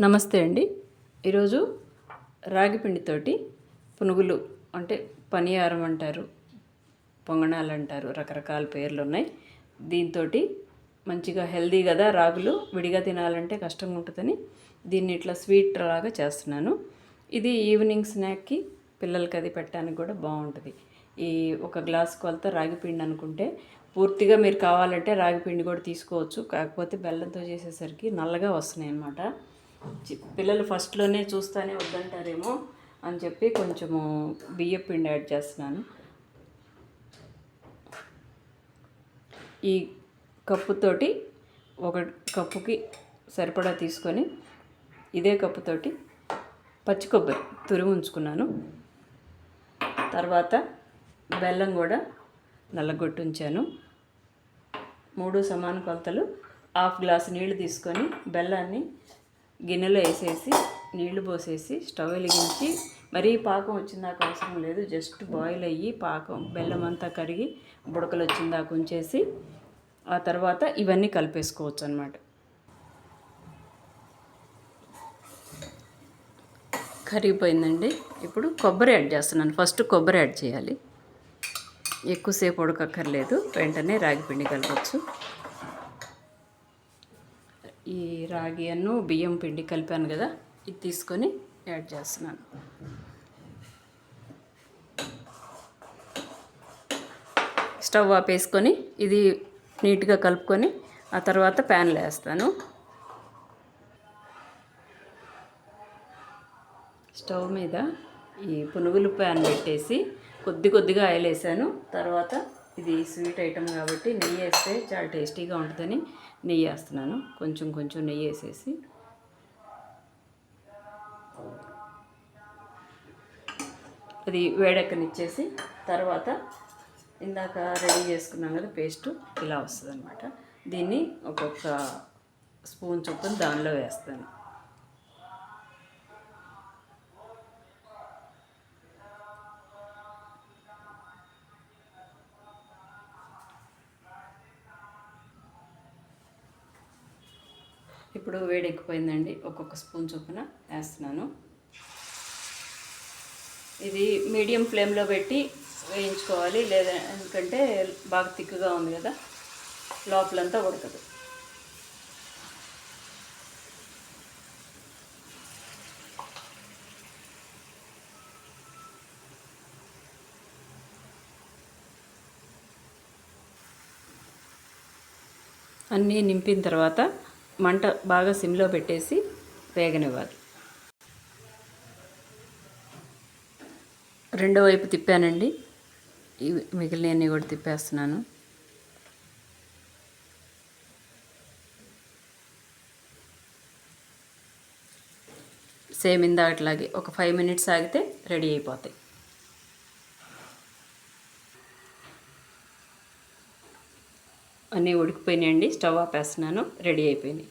నమస్తే అండి. ఈరోజు రాగి పిండితోటి పునుగులు అంటే పనియారం అంటారు, పొంగనాలు అంటారు, రకరకాల పేర్లు ఉన్నాయి. దీంతో మంచిగా హెల్దీ కదా, రాగులు విడిగా తినాలంటే కష్టంగా ఉంటుందని దీన్ని ఇట్లా స్వీట్ లాగా చేస్తున్నాను. ఇది ఈవినింగ్ స్నాక్కి పిల్లలకి అది పెట్టడానికి కూడా బాగుంటుంది. ఈ ఒక గ్లాస్ కొలత రాగి పిండి అనుకుంటే పూర్తిగా మీరు కావాలంటే రాగి పిండి కూడా తీసుకోవచ్చు. కాకపోతే బెల్లంతో చేసేసరికి నల్లగా వస్తున్నాయి అన్నమాట. పిల్లలు ఫస్ట్లోనే చూస్తానే వద్దంటారేమో అని చెప్పి కొంచెము బియ్యం పిండి యాడ్ చేస్తున్నాను. ఈ కప్పుతోటి ఒక కప్పుకి సరిపడా తీసుకొని ఇదే కప్పుతోటి పచ్చి కొబ్బరి తురిమి ఉంచుకున్నాను. తర్వాత బెల్లం కూడా నల్లగొట్టి ఉంచాను. 3 సమాన కొలతలు హాఫ్ గ్లాస్ నీళ్లు తీసుకొని బెల్లాన్ని గిన్నెలో వేసేసి నీళ్లు పోసేసి స్టవ్ వెలిగించి, మరీ పాకం వచ్చిందాక అవసరం లేదు, జస్ట్ బాయిల్ అయ్యి పాకం బెల్లం అంతా కరిగి బుడకలు వచ్చిందాక ఉంచేసి ఆ తర్వాత ఇవన్నీ కలిపేసుకోవచ్చు అన్నమాట. కరిగిపోయిందండి. ఇప్పుడు కొబ్బరి యాడ్ చేస్తున్నాను. ఫస్ట్ కొబ్బరి యాడ్ చేయాలి. ఎక్కువసేపు ఉడకక్కర్లేదు, వెంటనే రాగి పిండి కలపచ్చు. ఈ రాగి అన్ను బియ్యం పిండి కలిపాను కదా, ఇది తీసుకొని యాడ్ చేస్తున్నాను. స్టవ్ ఆపేసుకొని ఇది నీట్గా కలుపుకొని ఆ తర్వాత ప్యాన్లో వేస్తాను. స్టవ్ మీద ఈ పునుగులు ప్యాన్ పెట్టేసి కొద్దిగా ఆయిల్ వేసాను. తర్వాత ఇది స్వీట్ ఐటెం కాబట్టి నెయ్యి వేస్తే చాలా టేస్టీగా ఉంటుందని నెయ్యి వేస్తున్నాను. కొంచెం నెయ్యి వేసేసి అది వేడెక్కనిచ్చేసి తర్వాత ఇందాక రెడీ చేసుకున్నాం కదా పేస్టు, ఇలా వస్తుంది అనమాట. దీన్ని ఒక్కొక్క స్పూన్ చొప్పున దానిలో వేస్తాను. ఇప్పుడు వేడెక్కిపోయిందండి. ఒక్కొక్క స్పూన్ చొప్పున వేస్తున్నాను. ఇది మీడియం ఫ్లేమ్లో పెట్టి వేయించుకోవాలి, లేదా ఎందుకంటే బాగా తిక్కుగా ఉంది కదా, లోపలంతా ఉడకదు. అన్నీ నింపిన తర్వాత మంట బాగా సిమ్లో పెట్టేసి వేగనివ్వాలి. రెండో వైపు తిప్పానండి. మిగిలినవన్నీ కూడా తిప్పేస్తున్నాను. సేమ్ ఇందాకట్లాగే ఒక 5 మినిట్స్ ఆగితే రెడీ అయిపోతాయి. అన్నీ ఉడికిపోయినాయండి. స్టవ్ ఆపేస్తున్నాను. రెడీ అయిపోయినాయి.